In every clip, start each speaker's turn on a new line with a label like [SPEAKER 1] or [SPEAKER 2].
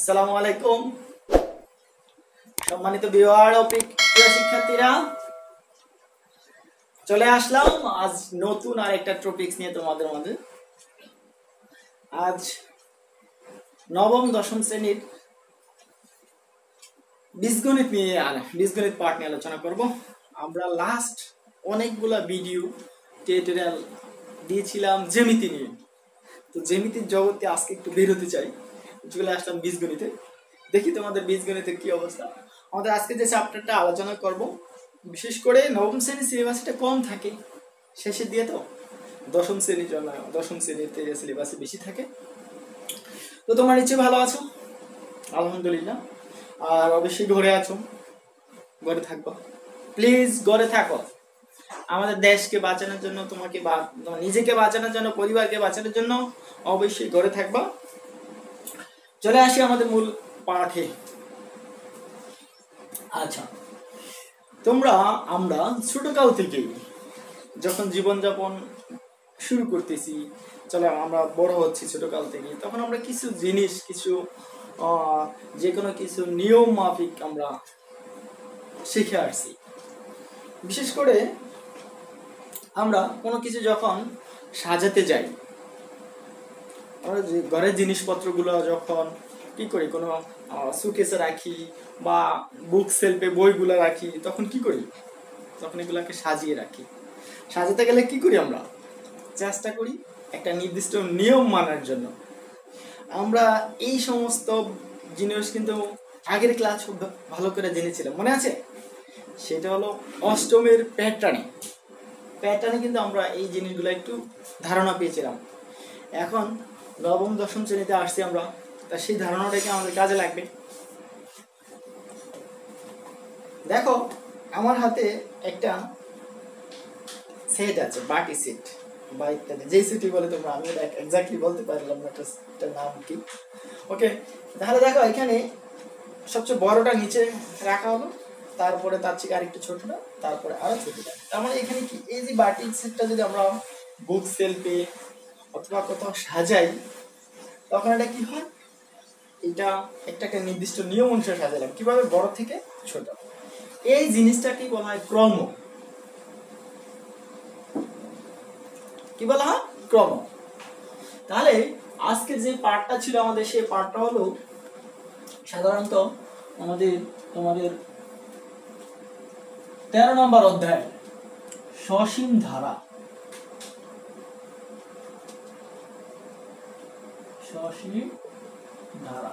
[SPEAKER 1] আসসালামু আলাইকুম সম্মানিত ভিউয়ার ও প্রিয় শিক্ষার্থীরা, চলে আসলাম আজ নতুন আরেকটা টপিকস নিয়ে তোমাদের মাঝে। আজ নবম দশম শ্রেণীর বীজগণিত নিয়ে বীজগণিত পার্ট নিয়ে আলোচনা করব। আমরা লাস্ট অনেকগুলা ভিডিও টিউটোরিয়াল দিয়েছিলাম জ্যামিতি নিয়ে, তো জ্যামিতির জগতে আজকে একটু বের হতে চাই। চলে আসলাম বীজগণিতে, দেখি তোমাদের বীজগণিতের কি অবস্থা। আমাদের আজকে যে চ্যাপ্টারটা আলোচনা করব, বিশেষ করে নবম শ্রেণীর সিলেবাসটা কম থাকে শেষের দিয়ে, তো দশম শ্রেণীর জন্য দশম শ্রেণীতে সিলেবাসে বেশি থাকে। তো তোমার নিশ্চয়ই ভালো আছো, আলহামদুলিল্লাহ। আর অবশ্যই ঘরে আছো, ঘরে থাকবো, প্লিজ ঘরে থাকো। আমাদের দেশকে বাঁচানোর জন্য, তোমাকে নিজেকে বাঁচানোর জন্য, পরিবারকে বাঁচানোর জন্য অবশ্যই ঘরে থাকবা। চলে আসি আমাদের মূল পাঠে। আচ্ছা, আমরা ছোটকাল থেকেই যখন জীবনযাপন শুরু করতেছি, চলে আমরা বড় হচ্ছি ছোটকাল থেকে, তখন আমরা কিছু জিনিস, কিছু যে কোনো কিছু নিয়ম মাফিক আমরা শিখে আসছি। বিশেষ করে আমরা কোনো কিছু যখন সাজাতে যাই, আমরা ঘরের জিনিসপত্রগুলো যখন কি করি, কোনো সুকেসে রাখি বা বুক সেলফে বইগুলো রাখি, তখন কি করি, তখন এগুলাকে সাজিয়ে রাখি। সাজাতে গেলে কি করি, আমরা চেষ্টা করি একটা নির্দিষ্ট নিয়ম মানার জন্য। আমরা এই সমস্ত জিনিস কিন্তু আগের ক্লাস খুব ভালো করে জেনেছিলাম, মনে আছে? সেটা হলো অষ্টমের প্যাটার্নে কিন্তু আমরা এই জিনিসগুলো একটু ধারণা পেয়েছিলাম। এখন নবম দশম শ্রেণীতে আসছি আমরা, তা সেই ধারণাটাকে আমাদের কাজে লাগবে। দেখো, আমার হাতে একটা সেট আছে, বাটি সেট বা ইত্যাদি, যেই সেটই বলে তোমরা, আমি এক্স্যাক্টলি বলতে পারলাম না এটার নাম কি। ওকে, তাহলে দেখো এখানে সবচেয়ে বড়টা নিচে রাখা হলো, তারপরে তার থেকে আরেকটু ছোটটা, তারপরে আরো ছোটটা। তার মানে এখানে কি, এই যে বাটি সেটটা যদি আমরা বুক সেলফে অথবা কোথাও সাজাই, তখন এটা কি হয়, এটা একটা নির্দিষ্ট নিয়ম অনুসারে সাজালাম। কিভাবে? বড় থেকে ছোট। এই জিনিসটাকে বলা হয় ক্রম। কি বলা হয়? ক্রম। তাহলে আজকে যে পার্টটা ছিল আমাদের, সেই পার্টটা হলো সাধারণত তোমাদের 13 নম্বর অধ্যায় সসীম ধারা। সসীম ধারা,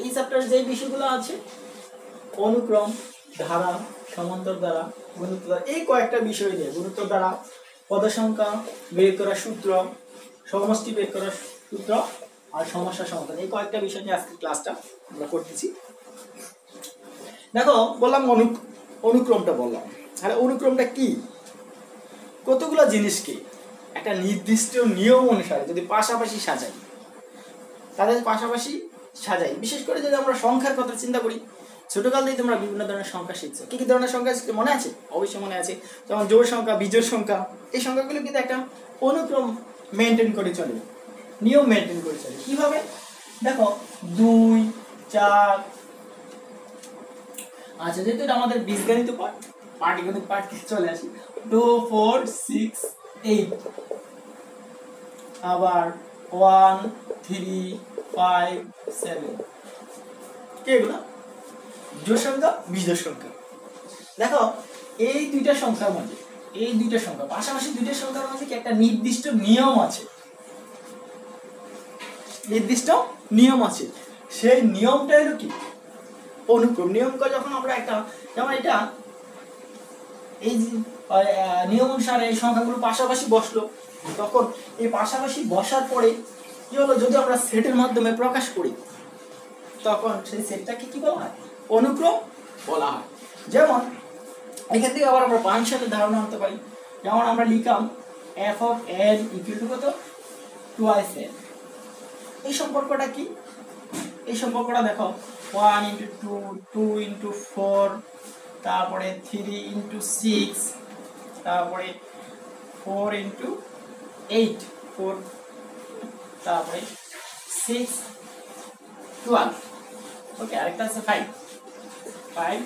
[SPEAKER 1] এই চ্যাপ্টারে যে বিষয়গুলো আছে, অনুক্রম, ধারা, সমান্তর ধারা, গুণোত্তর ধারা, এই কয়েকটা বিষয় নিয়ে, গুণোত্তর ধারা, পদ সংখ্যা বের করার সূত্র, সমষ্টি বের করার সূত্র, আর সমস্যা সমাধান, এই কয়েকটা বিষয় নিয়ে আজকে ক্লাসটা আমরা করতেছি। দেখো, বললাম অনুক্রমটা বললাম। তাহলে অনুক্রমটা কি? কতগুলো জিনিসকে একটা নির্দিষ্ট নিয়ম অনুসারে যদি পাশাপাশি সাজাই, তাদের পাশাপাশি সাজাই। বিশেষ করে যদি আমরা সংখ্যার কথা চিন্তা করি, ছোটকাল থেকে তোমরা বিভিন্ন ধরনের সংখ্যা শিখছো। কি কি ধরনের সংখ্যা মনে আছে? অবশ্যই মনে আছে। যেমন জোড় সংখ্যা, বিজোড় সংখ্যা, এই সংখ্যাগুলো কিন্তু একটা অনুক্রম মেনটেন করে চলে, নিয়ম মেনটেন করে চলে। কিভাবে? দেখো, 2, 4, আচ্ছা, যেহেতু এটা আমাদের বীজগণিত পাটিগণিত পাঠ চলে আসি, 2, 4, 6, 8, আবার 1, 3, 5, 7, কি এগুলো? জোড় সংখ্যা, বিজোড় সংখ্যা। দেখো, এই দুইটা সংখ্যার মধ্যে, এই দুইটা সংখ্যা পাশাপাশি দুইটা সংখ্যার মধ্যে কি একটা নির্দিষ্ট নিয়ম আছে, নির্দিষ্ট নিয়ম আছে। সেই নিয়মটা হলো কি? অনুক্রম। নিয়মটা যখন আমরা একটা, যেমন এটা এই নিয়ম অনুসারে এই সংখ্যাগুলো পাশাপাশি বসলো, তখন এই পাশাপাশি বসার পরে কি হলো, যদি আমরা সেটের মাধ্যমে প্রকাশ করি, তখন সেই সেটটাকে কি বলা হয়? অনুক্রম বলা হয়। যেমন এখান থেকে আবার আমরা পাঁচসাথে ধারণা আনতে পারি। যেমন আমরা লিখলাম f of n equal to কত? 2n। এই সম্পর্কটা কি? এই সম্পর্কটা দেখো, 1 × 2, 2 × 4, তারপরে 3 × 6, তারপরে 4 × 8, 4 তারপরে 6 12, ওকে, আরেকটা আছে 5 5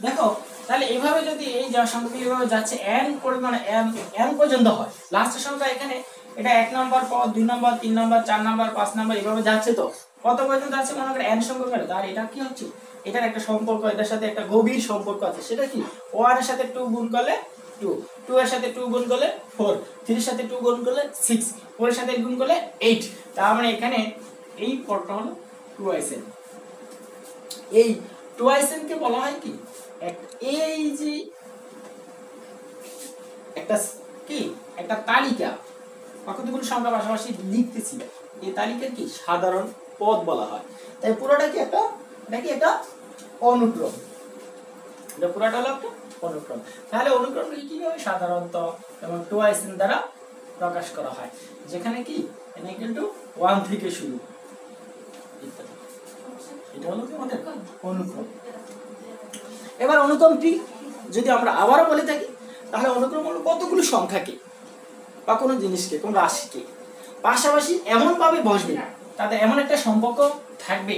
[SPEAKER 1] দেখো তাহলে এইভাবে যদি এই যা সংখ্যাগুলো এইভাবে যাচ্ছে n পরিমাণে n পর্যন্ত হয়, লাস্টের সংখ্যা এখানে এটা 1 নাম্বার পদ, 2 নাম্বার, 3 নাম্বার, 4 নাম্বার, 5 নাম্বার এইভাবে যাচ্ছে, তো কত পর্যন্ত আছে মনে করেন n সংখ্যা করে, আর এটা কি হচ্ছে, এটার একটা সম্পর্ক, এটার সাথে একটা গভীর সম্পর্ক আছে, সেটা কি 1 এর সাথে 2 গুণ করলে 2, 2 এর সাথে 2 গুণ করলে 4, 3 এর সাথে 2 গুণ করলে 6, 4 এর সাথে গুণ করলে 8, তার মানে এখানে এই পদটা হলো 2n। এই 2n কে বলা হয় কি, এই যে একটা কি একটা তালিকা বা কতগুলো সংখ্যা পাশাপাশি লিখতেছি, এই তালিকার কি সাধারণ পদ বলা হয়। তাই পুরোটা কি একটা, এটা কি একটা অনুক্রম, এটা পুরোটা হলো একটা অনুক্রম। তাহলে অনুক্রমটা কি হবে সাধারণত এবং 2n দ্বারা প্রকাশ করা হয়, যেখানে কি n = 1 থেকে শুরু, এটা হলো আমাদের অনুক্রম। এবার অনুক্রমটি যদি আমরা আবারও বলে থাকি, তাহলে অনুক্রম হলো কতগুলো সংখ্যাকে বা কোনো জিনিসকে, কোনো রাশিকে পাশাপাশি এমনভাবে বসবে, তাদের এমন একটা সম্পর্ক থাকবে,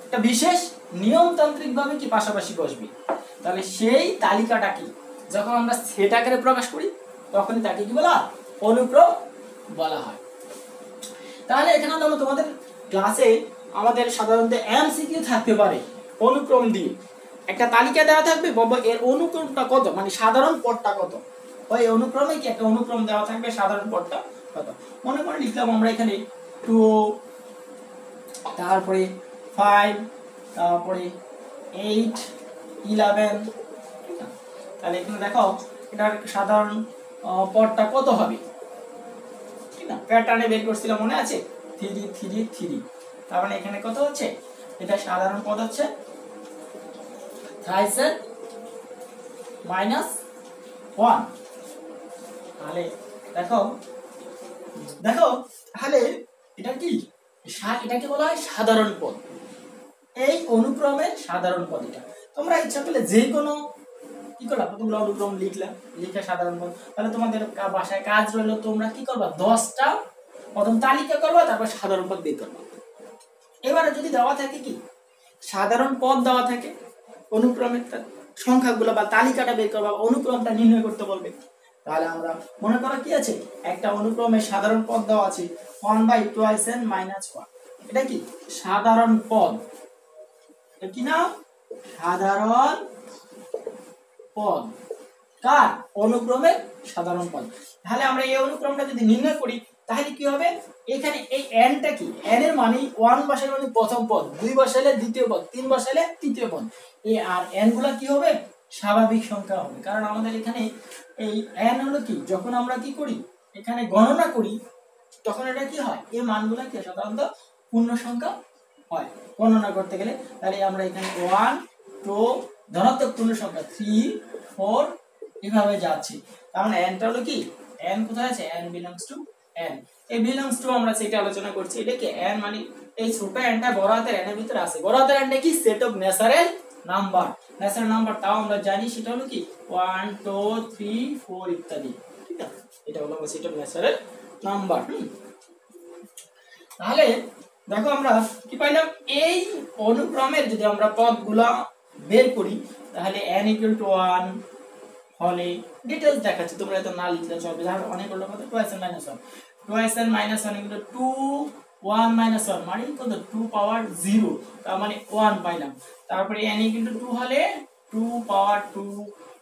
[SPEAKER 1] একটা বিশেষ নিয়মতান্ত্রিকভাবে কি পাশাপাশি বসবে, তাহলে সেই তালিকাটাকে যখন আমরা সেট আকারে প্রকাশ করি তখনই তাকে কি বলা, অনুক্রম বলা হয়। তাহলে এখানে আমরা তোমাদের ক্লাসে আমাদের সাধারণত এমসিকিউ থাকতে পারে, অনুক্রম দিয়ে একটা তালিকা দেওয়া থাকবে, বাবা এর অনুক্রমটা কত, মানে সাধারণ পদটা কত, ওই অনুক্রমে কি একটা অনুক্রম দেওয়া থাকবে, সাধারণ পদটা কত, মনে করে লিখলাম আমরা এখানে 2, তারপরে 5, তারপরে 8, 11, তাহলে এখানে দেখো এটার সাধারণ পদটা কত হবে, ঠিক না, প্যাটার্নে বের করছিলাম মনে আছে, 3 3 3, তার মানে এখানে কত হচ্ছে, এটা সাধারণ পদ হচ্ছে 3 -1, তাহলে দেখো দেখো তাহলে এটা কি, এটাকে বলা হয় সাধারণ পদ, এই অনুক্রমের সাধারণ পদ। এটা তোমরা ইচ্ছা করলে যে কোনো কি করলা, কতগুলো অনুক্রম লিখলা, লিখে সাধারণ পদ, তাহলে তোমাদের বাসায় কাজ রইলো, তোমরা কি করবা, 10টা প্রথম তালিকা করবা, তারপর সাধারণ পদ বের করবা। এবারে যদি দেওয়া থাকে কি সাধারণ পদ দেওয়া থাকে, অনুক্রমের সংখ্যাগুলো বা তালিকাটা বের করবা, অনুক্রমটা নির্ণয় করতে বলবে, তাহলে আমরা মনে করো কি আছে, একটা অনুক্রমের সাধারণ পদ দেওয়া আছে 1/2n - 1, এটা কি সাধারণ পদ, এটা কি না সাধারণ পদ, কার, অনুক্রমের সাধারণ পদ। তাহলে আমরা এই অনুক্রমটা যদি নির্ণয় করি তাহলে কি হবে, এখানে এই n টা কি, n এর মানে 1 বসালে মানে প্রথম পদ, 2 বসালে দ্বিতীয় পদ, 3 বসালে তৃতীয় পদ, এই আর n গুলা কি হবে, স্বাভাবিক সংখ্যা হবে, কারণ আমাদের এখানে এই n হলো কি, যখন আমরা কি করি এখানে গণনা করি তখন এটা কি হয়, এই মানগুলা কি সাধারণত পূর্ণ সংখ্যা হয় গণনা করতে গেলে। তাহলে আমরা এখানে 1 2 ধনাত্মক পূর্ণ সংখ্যা 3 4 এভাবে যাচ্ছে, কারণ n টা হলো কি, n কোথায় আছে, n belongs to n, এই belongs to আমরা সেটা আলোচনা করছি, এটা কি n মানে এই ছোট n টা বড় হাতের n এর ভিতরে আছে, বড় হাতের n টা কি set of natural number, natural number তাও আমরা জানি সেটা হলো কি 1 2 3 4 ইত্যাদি, ঠিক আছে, এটা হলো সেট অফ ন্যাচারাল নাম্বার। তাহলে দেখো আমরা কি পাইলাম, এই অনুক্রমের যদি আমরা পদগুলা বের করি তাহলে n = 1 হলে ডিটেইলস দেখাচ্ছি, তোমরা এত না লিখলে চলবে, ধরো অনেক হলো কত 2n - 1, 2n - 1 = 2 1 - 1 মানে কত 2 পাওয়ার 0, তার মানে 1 পাইলাম। তারপরে n = 2 হলে 2 পাওয়ার 2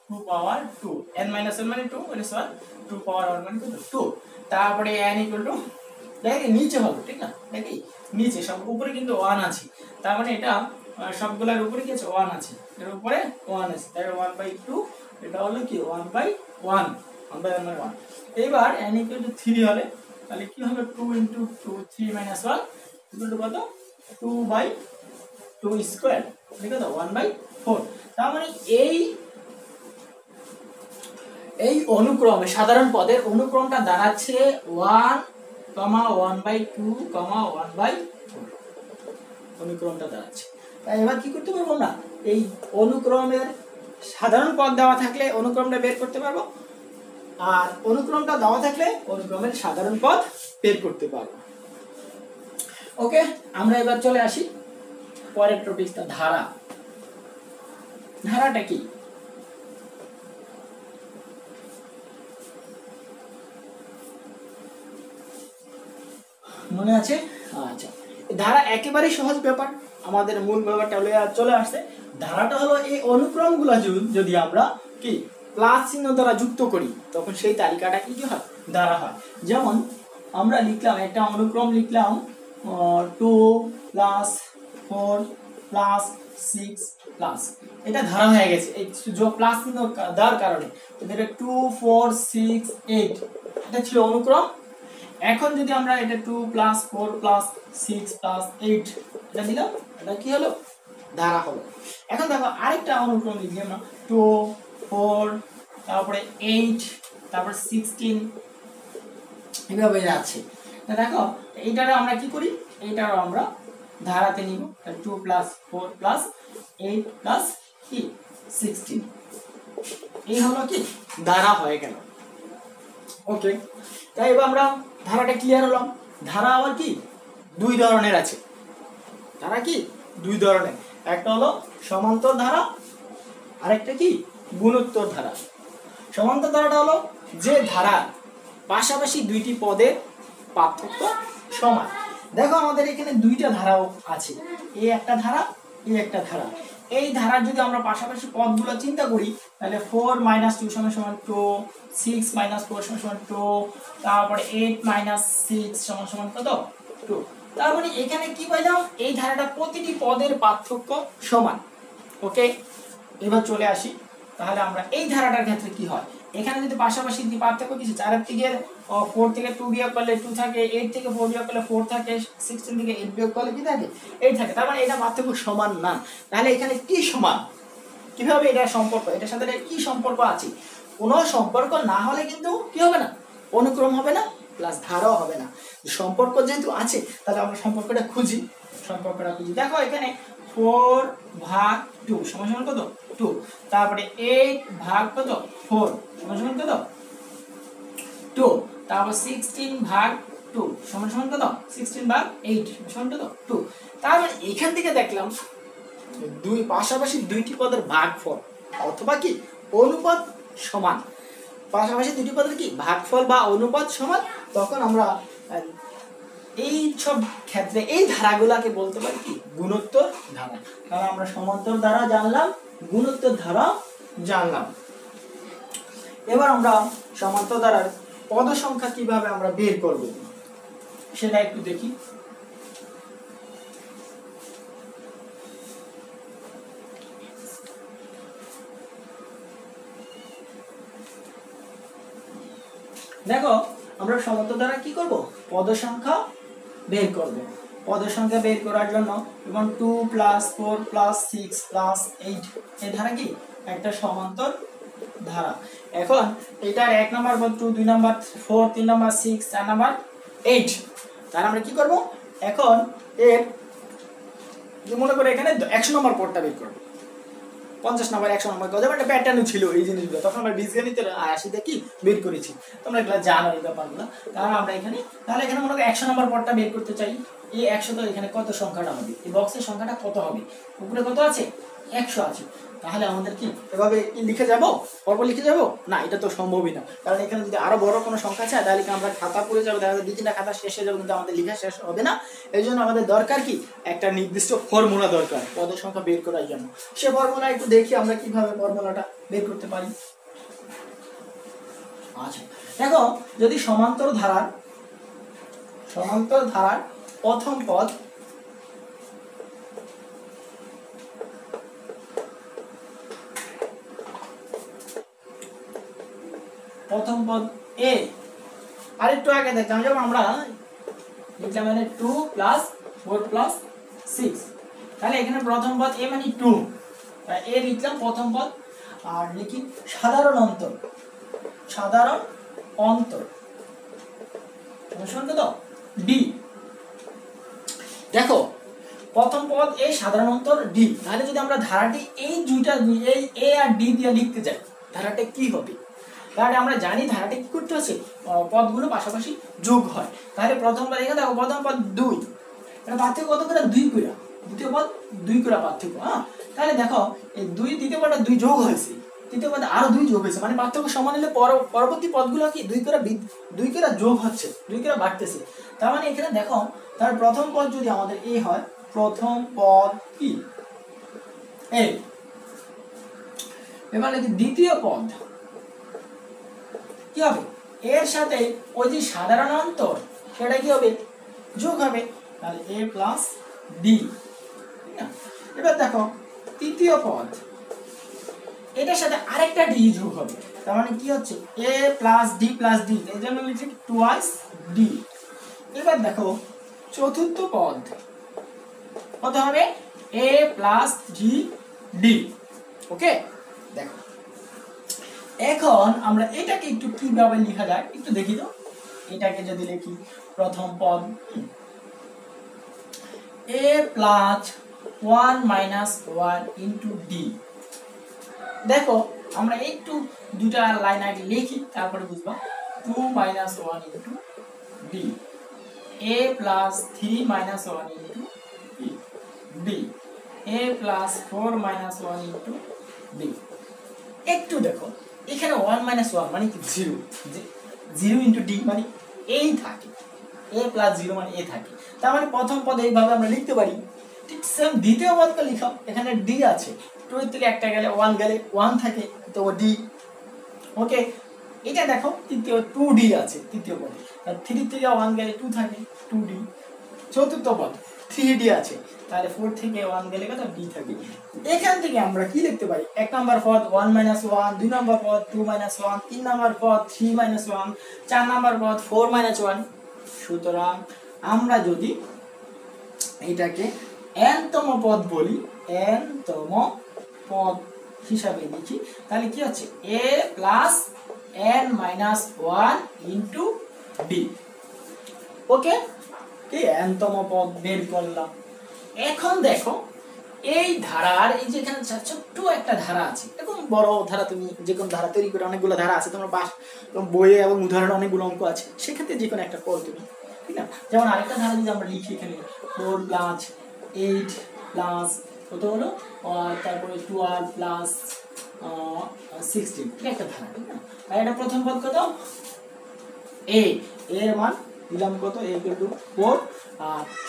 [SPEAKER 1] 2 পাওয়ার 2, n - 1 মানে 2 মানে 1, 2 পাওয়ার 1 মানে কত 2, তারপরে n = দেখি নিচে হবে, ঠিক না, দেখি নিচে সব, উপরে কিন্তু 1 আছে, তার মানে এটা সবগুলোর উপরে কি আছে 1 আছে, এর উপরে 1 আছে, তাই 1/2, এটা হলো কি 1/1 1/1 মানে 1। এবার n = 3 হলে তাহলে কি হবে 2 * 2 3 - 1 কত 2/2 স্কয়ার, ঠিক আছে 1/4। তার মানে এই অনুক্রমে সাধারণ পদের অনুক্রমটা দাঁড়াচ্ছে 1, 1/2, 1/4 অনুক্রমটা দাঁড়াচ্ছে। তাই এবার কি করতে পারবো না, এই অনুক্রমের সাধারণ পদ দেওয়া থাকলে অনুক্রমটা বের করতে পারবো, আর অনুক্রমটা দেওয়া থাকলে অনুক্রমের সাধারণ পদ বের করতে পারবো। ওকে, আমরা এবার চলে আসি পরের টপিকটা, ধারা। ধারাটা কি? মনে আছে? আচ্ছা, ধারা একেবারে সহজ ব্যাপার, আমাদের মূল ব্যাপারটা চলে আসছে। ধারাটা হলো এই অনুক্রমগুলো যদি আমরা কি প্লাস চিহ্ন দ্বারা যুক্ত করি তখন সেই তালিকাটা কি হয়? ধারা হয়। যেমন আমরা লিখলাম একটা অনুক্রম, লিখলাম 2 + 4 + 6 প্লাস, এটা ধারা হয়ে গেছে এই প্লাস চিহ্ন দেওয়ার কারণে। এটা 2 4 6 8 এটা ছিল অনুক্রম। এখন যদি আমরা এটা 2 + 4 + 6 + 8 এটা দিলাম, এটা কি হলো? ধারা হলো। এখন দেখো আরেকটা অনুক্রম লিখি আমরা 2 4 তারপরে 8 তারপরে 16 এভাবে যাচ্ছে। দেখো এইটারে আমরা কি করি? এইটারও আমরা ধারাতে নিব, 2 + 4 + 8 + কি 16, এই হলো কি ধারা হয়ে গেল। ওকে, তাই এবার আমরা ধারাটা ক্লিয়ার হলাম। ধারা আবার কি দুই ধরনের আছে। ধারা কি দুই ধরনের, একটা হলো সমান্তর ধারা, আরেকটা কি গুণোত্তর ধারা। সমান্তর ধারাটা হলো যে ধারা পাশাপাশি দুইটি পদের পার্থক্য সমান। দেখো আমাদের এখানে দুইটা ধারাও আছে, এই একটা ধারা, এই একটা ধারা। এই ধারার যদি আমরা পাশাপাশি পদগুলো চিন্তা করি তাহলে 4 - 2 = 2, 6 - 4 = 2, তারপরে 8 - 6 = কত? 2। তার মানে এখানে কি পাইলাম? এই ধারাটা প্রতিটি পদের পার্থক্য সমান। ওকে, এবার চলে আসি তাহলে আমরা এই ধারাটার ক্ষেত্রে কি হয়? এখানে যদি পাশাপাশি পার্থক্য কিছু, 4 থেকে 4 থেকে 2 বিয়োগ করলে 2 থাকে, 8 থেকে 4 বিয়োগ করলে 4 থাকে, 16 থেকে 8 বিয়োগ করলে কি থাকে? 8 থাকে। তার মানে এটা পার্থক্য সমান না। তাহলে এখানে কি সমান? কিভাবে এটা সম্পর্ক? এটার সাথে কি সম্পর্ক আছে? কোনো সম্পর্ক না হলে কিন্তু কি হবে না? অনুক্রম হবে না, প্লাস ধারাও হবে না। সম্পর্ক যেহেতু আছে তাহলে আমরা সম্পর্কটা খুঁজি। দেখো এখানে 4/2 = কত? 2। তারপরে 8 ভাগ কত? 4 = কত? 2। তারপর 16/2 = কত? 16/8 = কত? 2। তার মানে এখান থেকে দেখলাম দুই পাশাপাশি দুইটি পদের ভাগফল অথবা কি অনুপাত সমান। পাশাপাশি দুটি পদের কি ভাগফল বা অনুপাত সমান, তখন আমরা এই সব ক্ষেত্রে এই ধারাগুলাকে বলতে পারি কি গুণোত্তর ধারা। তাহলে আমরা সমান্তর ধারা জানলাম, গুণোত্তর ধারা জানলাম। এবার আমরা সমান্তর ধারার পদ সংখ্যা কিভাবে আমরা বের করব সেটা একটু দেখি। দেখো আমরা সমান্তর দ্বারা কি করব? পদ সংখ্যা বের করব। পদ সংখ্যা বের করার জন্য যেমন 2 + 4 + 6 + 8 এই ধারা কি একটা সমান্তর ধারা। এখন এটার 1 নাম্বার পদ 2, 2 নাম্বার 4, 3 নাম্বার 6, 4 নাম্বার 8। তাহলে আমরা কি করব? এখন এর মনে করে এখানে 100 নাম্বার পদটা বের করব, 50 নাম্বার 100 নাম্বার গজব একটা প্যাটার্ন ছিল এই জিনিসগুলো, তখন আমরা বীজগণিতের 80 তে কি বের করেছি, তোমরা এগুলো জানো এই ব্যাপারগুলো। তাহলে আমরা তাহলে এখানে মনে করো 100 নাম্বার পদটা বের করতে চাই। এই 100 তো এখানে কত সংখ্যাটা হবে? এই বক্সের সংখ্যাটা কত হবে? উপরে কত আছে? 100 আছে। তাহলে আমাদের কি এভাবে লিখে যাব? পরপর লিখে যাব না, এটা তো সম্ভবই না। কারণ এখানে যদি আরো বড় কোনো সংখ্যা চাই তাহলে আমরা খাতা পড়ে যাবো, দেখা যাবে 2-3টা খাতা শেষ হয়ে যাবে, কিন্তু আমাদের লেখা শেষ হবে না। এই জন্য আমাদের দরকার কি একটা নির্দিষ্ট ফর্মুলা দরকার পদের সংখ্যা বের করার জন্য। সে ফর্মুলা একটু দেখি আমরা কিভাবে ফর্মুলাটা বের করতে পারি। আচ্ছা দেখো, যদি সমান্তর ধারার প্রথম পদ এ, আরেকটু আগে দেখলাম যেমন আমরা লিখলাম মানে 2 + 4 + 6, তাহলে এখানে প্রথম পদ এ মানে 2, এ লিখলাম প্রথম পদ। আর লিখি সাধারণ অন্তর কত? ডি। দেখো প্রথম পদ এ, সাধারণ অন্তর ডি। তাহলে যদি আমরা ধারাটি এই দুইটা এই এ আর ডি দিয়ে লিখতে যাই ধারাটা কি হবে? তাহলে আমরা জানি ধারাটা কি করতে হচ্ছে, পদগুলো পাশাপাশি যোগ হয়। তাহলে প্রথম পদ এখানে দেখো, প্রথম পদ 2, এটা পার্থক্য কত করে 2 করে, দ্বিতীয় পদ 2 করে পার্থক্য। হ্যাঁ, তাহলে দেখো এই 2 দ্বিতীয় পদটা 2 যোগ হয়েছে, তৃতীয় পদে আরো 2 যোগ হয়েছে, মানে পার্থক্য সমান হলে পরবর্তী পদগুলো কি 2 করে যোগ হচ্ছে, 2 করে বাড়তেছে। তার মানে এখানে দেখো, তার প্রথম পদ যদি আমাদের a হয়, প্রথম পদ কি a, এবার লিখি দ্বিতীয় পদ কি হবে, এর সাথে ওই যে সাধারণ অন্তর সেটা কি হবে, যোগ হবে, তাহলে a প্লাস d। এবার দেখো তৃতীয় পদ, এটার সাথে আরেকটা d যোগ হবে, তার মানে কি হচ্ছে a plus d plus d, এই জন্য লিখছি টুয়াইস d। এবার দেখো চতুর্থ পদ কত হবে, a প্লাস g d। ওকে, দেখো এখন আমরা এটাকে একটু কিভাবে লেখা যায় একটু দেখি তো। এটাকে যদি লিখি, প্রথম পদ a plus 1 minus 1 into d। দেখো আমরা একটু দুটা লাইন আগে লিখি, তারপরে বুঝবা। 2 minus 1 into d, a plus 3 minus 1 into d, a plus 4 minus 1 into d। একটু দেখো এখানে 1 মাইনাস 1 মানে কি 0, 0 ইন্টু d মানে এই থাকে, a প্লাস 0 মানে a থাকে। তার মানে প্রথম পদ এইভাবে আমরা লিখতে পারি। ঠিক সেম দ্বিতীয় পদটা লিখাও, এখানে d আছে, 2 এর থেকে একটা গেলে 1 গেলে 1 থাকে, তো d। ওকে, এটা দেখো তৃতীয় 2d আছে তৃতীয় পদে, আর 3 থেকে 1 গেলে 2 থাকে, 2d। চতুর্থ পদ 3d আছে, তাহলে 4 থেকে 1 গেলে কত d থাকে। এখান থেকে আমরা কি লিখতে পারি, এক নাম্বার পদ 1 মাইনাস 1, দুই নাম্বার পদ 2 মাইনাস 1, তিন নাম্বার পদ 3 মাইনাস 1, চার নাম্বার পদ 4 মাইনাস 1। সুতরাং আমরা যদি এটাকে n-তম পদ বলি, n-তম পদ হিসাবে লিখি, তাহলে কি হচ্ছে a plus n minus 1 into d। ওকে, কি n-তম পদ বের করলাম। এখন দেখো এই ধারার এই যে এখানে ছোট্ট একটা ধারা আছে, এরকম বড় ধারা তুমি যে কোনো ধারা তৈরি করে, অনেকগুলো ধারা আছে তোমার বইয়ে এবং উদাহরণ অনেকগুলো অঙ্ক আছে, সেক্ষেত্রে যে কোনো একটা করো তুমি, ঠিক না। যেমন আরেকটা ধারা যদি আমরা লিখি, এখানে 4 প্লাস 8 প্লাস কত হলো, তারপরে 12 প্লাস 16, এটা একটা ধারা, ঠিক না। আর এটা প্রথম পদ কত, a, এর মান দিলাম কত, a = 4,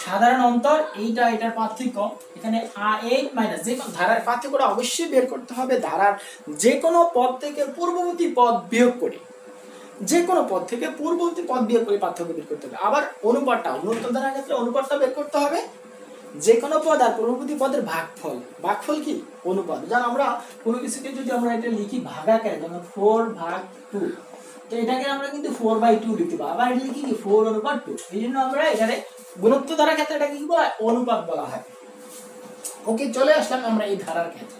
[SPEAKER 1] সাধারণ অন্তর এইটা এটার পার্থক্য, এখানে 8 মাইনাস, যে কোন ধারার পার্থক্যটা অবশ্যই বের করতে হবে, ধারার যে কোনো পদ থেকে পূর্ববর্তী পদ বিয়োগ করে, যে কোনো পদ থেকে পূর্ববর্তী পদ বিয়োগ করে পার্থক্য বের করতে হবে। আবার অনুপাতটা, অনুত্তর ধারার ক্ষেত্রে অনুপাতটা বের করতে হবে, যে কোনো পদ আর পূর্ববর্তী পদের ভাগফল, ভাগফল কি অনুপাত। যেমন আমরা কোনো কিছুকে যদি আমরা এটা লিখি ভাগাকারে, যেমন 4/2, তো এটাকে আমরা কিন্তু 4/2 লিখতে পারি, আবার এটা লিখি কি 4/2, এই জন্য আমরা এখানে গুণোত্তর ধারার ক্ষেত্রে এটা কি বলা হয়, অনুপাত বলা হয়। ওকে, চলে আসলাম আমরা এই ধারার ক্ষেত্রে।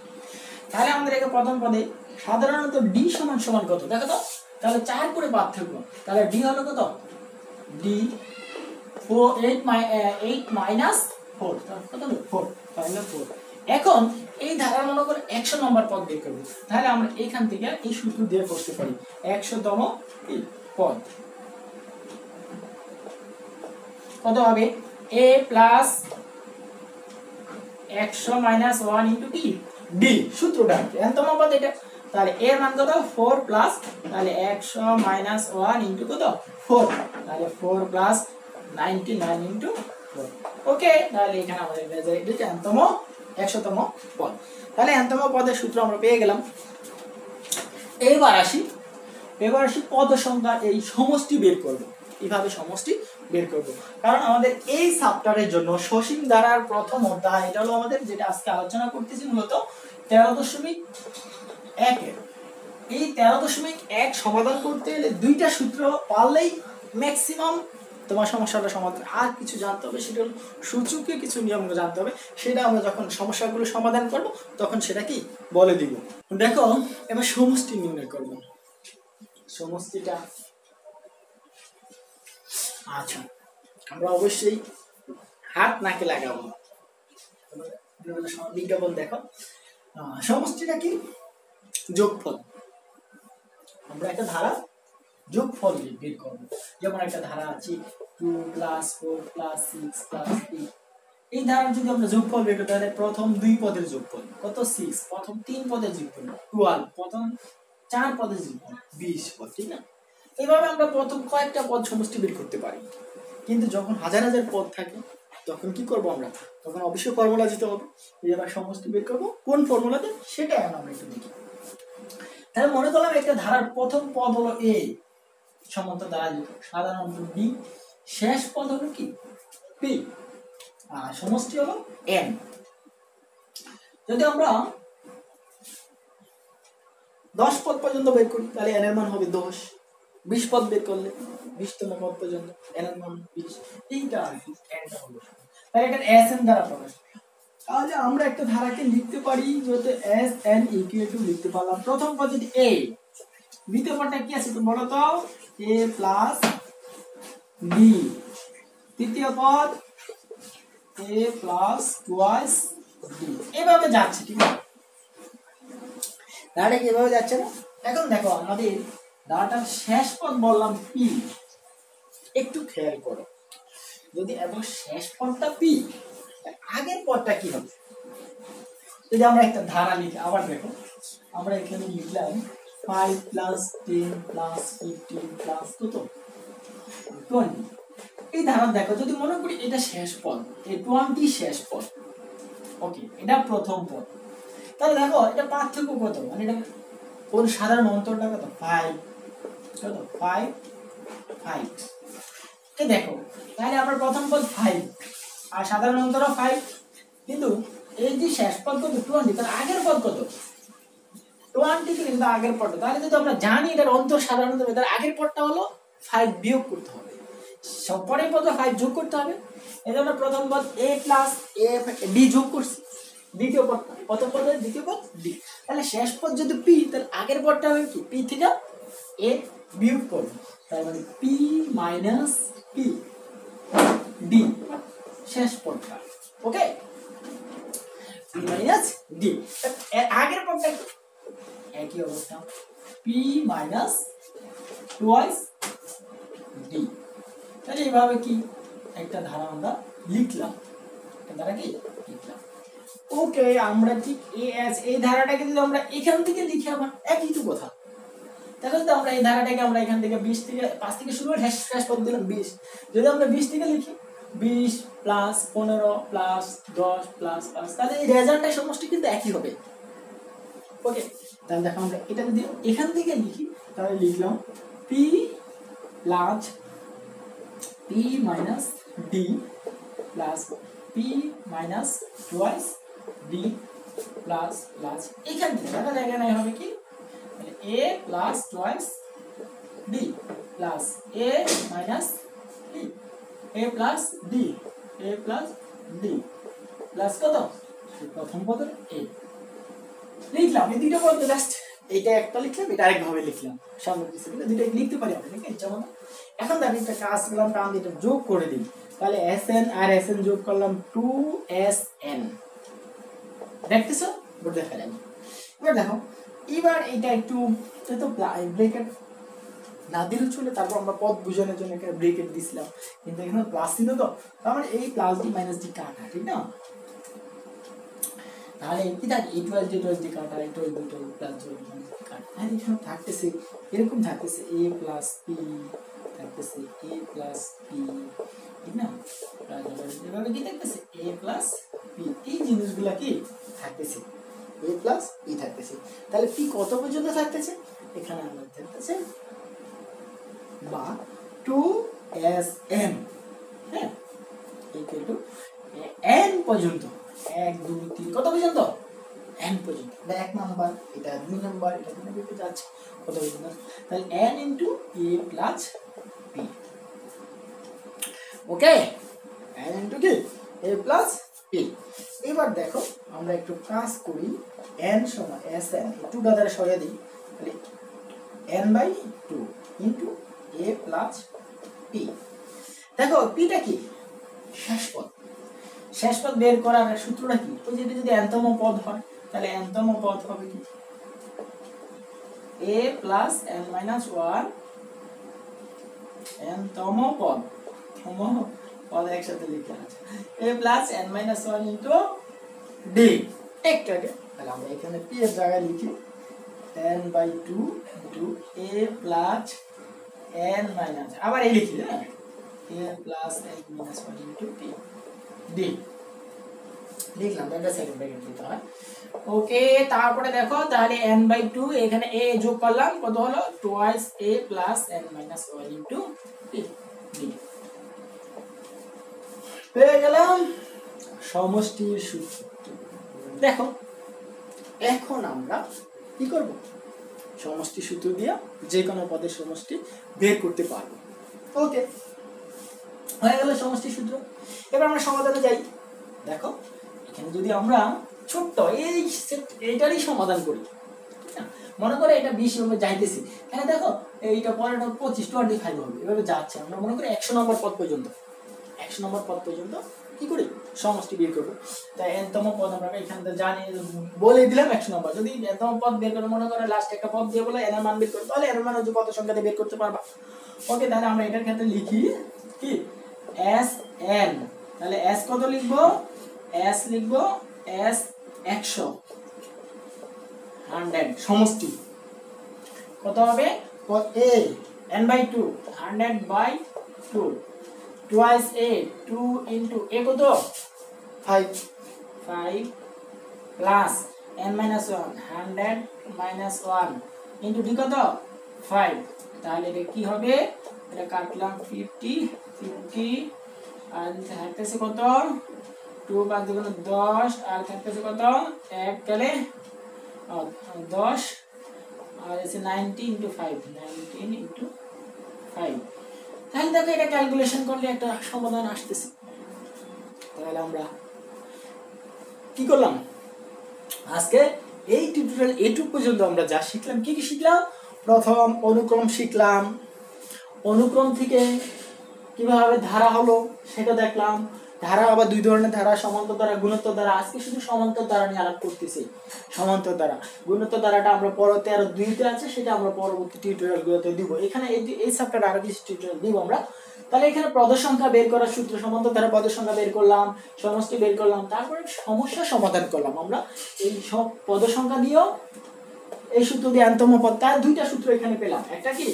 [SPEAKER 1] তাহলে আমাদের এখানে প্রথম পদে সাধারণত d সমান সমান কত দেখো তো, তাহলে 4 করে পার্থক্য, তাহলে d হলো কত, d 8 মাইনাস 4, কত হলো 4, তাহলে 4। এখন এই ধারার মনে করে 100 নম্বর পদ বের করব, তাহলে আমরা এখান থেকে এই সূত্র দিয়ে করতে পারি। 100তম পদ কত হবে, a প্লাস 100 মাইনাস 1 ইন্টু কি d, সূত্রটা n-তম পদ এটা, তাহলে এর মান কত 4 প্লাস, তাহলে 100 মাইনাস 1 ইন্টু কত 4, তাহলে 4 প্লাস 99 ইন্টু 4। ওকে, তাহলে এখানে আমাদের এটা n-তম 100তম পদ। তাহলে n-তম পদের সূত্র আমরা পেয়ে গেলাম। এবার আসি পদ সংখ্যা এই সমষ্টি বের করব, এইভাবে সমষ্টি বের করব, কারণ আমাদের এই চ্যাপ্টারের জন্য সসীম ধারার প্রথম অধ্যায়, এটা হলো আমাদের যেটা আজকে আলোচনা করতেছি মূলত 13.1 এর। এই 13.1 সমাধান করতে হলে দুইটা সূত্র পারলেই ম্যাক্সিমাম তোমার সমস্যাটা সমাধান। আর কিছু জানতে হবে, সেটা হলো সূচকীয় কিছু নিয়ম জানতে হবে, সেটা আমরা যখন সমস্যাগুলো সমাধান করব তখন সেটা কি বলে দিব। দেখো এবার সমষ্টি নির্ণয় করব, সমষ্টিটা আচ্ছা আমরা অবশ্যই হাত নাকে লাগাবো। বিজ্ঞাপন দেখো, সমষ্টিটা কি যোগফল, আমরা একটা ধারা যোগফল বের করব। যেমন একটা ধারা আছে 2 + 4 + 6 + 8, এই ধারার যদি আমরা যোগফল বের করি তাহলে প্রথম দুই পদের যোগফল কত 6, প্রথম তিন পদের যোগফল 12, প্রথম চার পদের যোগফল 20 পদ, ঠিক না? এইভাবে আমরা প্রথম কয়েকটা পদ সমষ্টি বের করতে পারি। কিন্তু যখন হাজার হাজার পদ থাকে তখন কি করব আমরা? তখন অবশ্যই ফর্মুলা দিতে হবে। এবার সমষ্টি বের করব কোন ফর্মুলাতে সেটা এখন আমরা একটু দেখি। তাহলে মনে করলাম একটা ধারার প্রথম পদ হলো a সমান্তর দ্বারা সাধারণত b, শেষ পদ হলো কি p, আর সমষ্টি হলো n। যদি আমরা 10 পদ পর্যন্ত বের করি তাহলে n এর মান হবে 10, 20 পদ বের করলে 20তম পদ পর্যন্ত n এর মান 20, এইটা আর কি nটা হলো। তাহলে এটা Sn দ্বারা প্রকাশ। তাহলে আমরা একটা ধারাকে লিখতে পারি যেটা Sn = লিখতে পারলাম প্রথম পদ যদি a, দ্বিতীয় পদটা কি আছে তো বলো তো a + b, তৃতীয় পদ a + twice b, এভাবে যাচ্ছে, ঠিক আছে? ধারাটা কি এভাবে যাচ্ছে না? এখন দেখো আমাদের ধারাটার শেষ পদ বললাম p, একটু খেয়াল করো, যদি এবং শেষ পদটা p, আগের পদটা কি হবে? যদি আমরা একটা ধারা লিখি, আবার দেখো আমরা এখানে লিখলাম 5 + 10 + 15 + কত 20, এই ধারা দেখো যদি মনে করি এটা শেষ পদ, এই 20 শেষ পদ, ওকে, এটা প্রথম পদ, তাহলে দেখো এটা পার্থক্য কত, মানে এটা কোন সাধারণ অন্তরটা কত 5, কত 5 5, এই দেখো তাহলে আমরা প্রথম পদ 5 আর সাধারণ অন্তরও 5, কিন্তু এই যে শেষ পদ কত 20, তার আগের পদ কত 20, কিন্তু আগের পদটা, তাহলে যদি আমরা জানি এটার অন্তর সাধারণ অন্তর, তার আগের পদটা হলো 5 বিয়োগ করতে হবে, সব পরের পদে 5 যোগ করতে হবে। এজন্য প্রথম পদ a + a d যোগ করছি, দ্বিতীয় পদ প্রথম পদের দ্বিতীয় পদ d, তাহলে শেষ পদ যদি p, তার আগের পদটা হবে কি p থেকে a বিয়োগ করব, তার মানে p - p d শেষ পদটা, ওকে, p - d, আগের পদটা একই অবস্থা p - twice d। তাহলে এইভাবে কি একটা ধারা আমরা লিখলাম, একটা ধারা কি লিখলাম, ওকে। আমরা ঠিক এই ধারাটাকে যদি আমরা এখান থেকে লিখি আবার একই তো কথা, তাহলে তো আমরা এই ধারাটাকে আমরা এখান থেকে 20 থেকে 5 থেকে শুরু করে শেষ পদ দিলাম 20, যদি আমরা 20 থেকে লিখি 20 + 15 + 10 + 5, তাহলে এই রেজাল্টের সমষ্টি কিন্তু একই হবে, ওকে। তাহলে দেখো আমরা এটা যদি এখান থেকে লিখি তাহলে লিখলাম p + d + p - twice d plus এখান থেকে দেখা যায় এখানে হবে কি a + twice d plus a - d, a + d, a + d plus কত প্রথম পদের a লিখলাম, এই দুটো পদ জাস্ট এটা একটা লিখলাম, এটা আরেকভাবে লিখলাম, সামনে পিছনে দুটো লিখতে পারি আমরা, ঠিক আছে? যেমন এখন দেখো একটা কাজ করলাম, টান দিয়ে যোগ করে দিই, তাহলে Sn আর Sn যোগ করলাম 2Sn, দেখতেছো বোর্ড দেখা যাবে। এবার দেখো এবার এটা একটু তো ব্রেকেট না দিলে চলে, তারপর আমরা পদ বোঝানোর জন্য এখানে ব্রেকেট দিছিলাম, কিন্তু এখানে প্লাস ছিল তো, তার মানে এই প্লাস ডি মাইনাস ডি কাটা, ঠিক না? তাহলে কি থাকে a + d কাটা, a + d প্লাস কাটা, আর এখানে থাকতেছে এরকম থাকতেছে a + p, থাকতেছে a + p, ঠিক না? এভাবে কি থাকতেছে a + p, এই জিনিসগুলা কি থাকতেছে a + p থাকতেছে। তাহলে p কত পর্যন্ত থাকতেছে? এখানে আমাদের থাকতেছে বা 2Sn, হ্যাঁ, n পর্যন্ত, 1 2 3 কত পর্যন্ত n পর্যন্ত, এটা 1 নাম্বার, এটা 2 নাম্বার, এটা 3 নাম্বার যাচ্ছে কত পর্যন্ত, তাহলে n * a + p, okay, n * কি a + p। এবার দেখো আমরা একটু কাজ করি, n সমান Sn, এই 2টা দ্বারা সরিয়ে দিই, তাহলে n/2 * a + p। দেখো pটা কি শেষ পদ, শেষ পদ বের করার সূত্রটা কি, ওই যে যদি nতম পদ হয় তাহলে nতম পদ হবে কি a plus n minus 1 n তম পদ একসাথে লিখে আছে a plus n minus 1 into d। একটু আগে তাহলে আমরা এখানে p এর জায়গায় লিখি n/2 into a plus n minus আবার এই লিখি হ্যাঁ a plus n minus 1 into p d লিখলাম। এটা সেকেন্ড ব্র্যাকেট দিতে হয়। ওকে, তারপরে দেখো তাহলে n/2 এখানে a যোগ করলাম কত হলো twice a plus n minus 1 into p d পেয়ে গেলাম সমষ্টির সূত্র। দেখো এখন আমরা কি করব, সমষ্টি সূত্র দিয়ে যে কোনো পদের সমষ্টি বের করতে পারবো। ওকে, হয়ে গেল সমষ্টি সূত্র। এবার আমরা সমাধানে যাই। দেখো এখানে যদি আমরা ছোট্ট এইটারই সমাধান করি, মনে করে এটা 20 নম্বর যাইতেছি, তাহলে দেখো এইটা পরেটা 25 25 হবে, এভাবে যাচ্ছে। আমরা মনে করি 100 নম্বর পদ পর্যন্ত, 100 নম্বর পদ পর্যন্ত কি করি সমষ্টি বের করবো। তাই n তম পদ আমরা এখানে জানি, বলে দিলাম 100 নম্বর। যদি n তম পদ বের করে মনে করে লাস্ট একটা পদ দিয়ে বলে n এর মান বের করতে, তাহলে n এর মান হচ্ছে কত সংখ্যা দিয়ে বের করতে পারবা। ওকে, তাহলে আমরা এটার ক্ষেত্রে লিখি কি Sn। তাহলে s কত লিখবো, s লিখবো s 100 সমষ্টি কত হবে a n/2 100/2 twice a 2 into a কত 5 plus n minus 1 100 minus 1 into d কত 5। তাহলে এটা কি হবে, এটা কাটলাম 50 50 আর থাকতেছে কত 2 5 দুগুণ 10 আর থাকতেছে কত 1 গেলে 10 আর এসে 90 into 5 19 into 5। তাহলে দেখো এটা ক্যালকুলেশন করলে একটা সমাধান আসতেছে। তাহলে আমরা কি করলাম আজকে এই টিউটোরিয়াল এটুকু পর্যন্ত আমরা যা শিখলাম, কি কি শিখলাম, প্রথম অনুক্রম শিখলাম, অনুক্রম থেকে কিভাবে ধারা হলো সেটা দেখলাম। ধারা আবার দুই ধরনের ধারা, সমান্তর ধারা, গুণোত্তর ধারা। আজকে শুধু সমান্তর ধারা নিয়ে আলাপ করতেছি, সমান্তর ধারা। গুণোত্তর ধারাটা আমরা পরবর্তী আরো 2তে আছে, সেটা আমরা পরবর্তী টিউটোরিয়ালগুলোতে দিব। এখানে এই চ্যাপ্টারে আরো কিছু টিউটোরিয়াল দিব আমরা। তাহলে এখানে পদ সংখ্যা বের করার সূত্র, সমান্তর ধারা পদ সংখ্যা বের করলাম, সমষ্টি বের করলাম, তারপরে সমস্যা সমাধান করলাম আমরা এই সব পদ সংখ্যা দিয়েও। এই সূত্র দিয়ে n তম পদ, তার দুইটা সূত্র এখানে পেলাম। একটা কি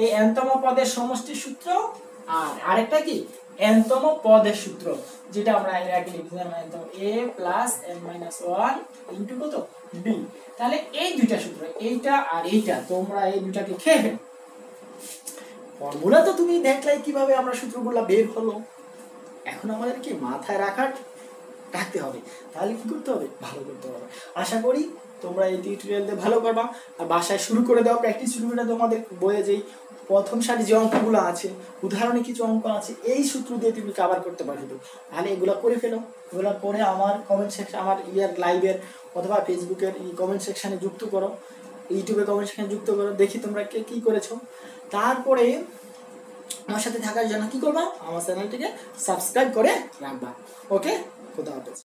[SPEAKER 1] এই n তম পদের সমষ্টির সূত্র, আর আরেকটা কি n তম পদের সূত্র, যেটা আমরা এর আগে লিখলাম a plus n minus 1 into কত b। তাহলে এই দুইটা সূত্র, এইটা আর এইটা, তোমরা এই দুইটাকে খেয়ে ফেলো। ফর্মুলা তো তুমি দেখলাই কিভাবে আমরা সূত্রগুলো বের হলো। এখন আমাদের কি মাথায় রাখতে হবে। তাহলে কি করতে হবে, ভালো করতে হবে। আশা করি তোমরা এই টিউটোরিয়ালতে ভালো করবা। আর বাসায় শুরু করে দাও, প্র্যাকটিস শুরু করে দাও। তোমাদের বইয়ে যেই প্রথম সারি যে অঙ্কগুলো আছে, উদাহরণে কিছু অঙ্ক আছে, এই সূত্র দিয়ে তুমি কভার করতে পারবে। তাহলে এগুলো করে ফেলো। এগুলো করে আমার কমেন্ট সেকশন, আমার লাইভের অথবা ফেসবুকের এই কমেন্ট সেকশনে যুক্ত করো, ইউটিউবে কমেন্ট সেকশনে যুক্ত করো, দেখি তোমরা কে কী করেছো। তারপরে আমার সাথে থাকার জন্য কি করবা, আমার চ্যানেলটিকে সাবস্ক্রাইব করে রাখবা। ওকে, খোদা হাফেজ।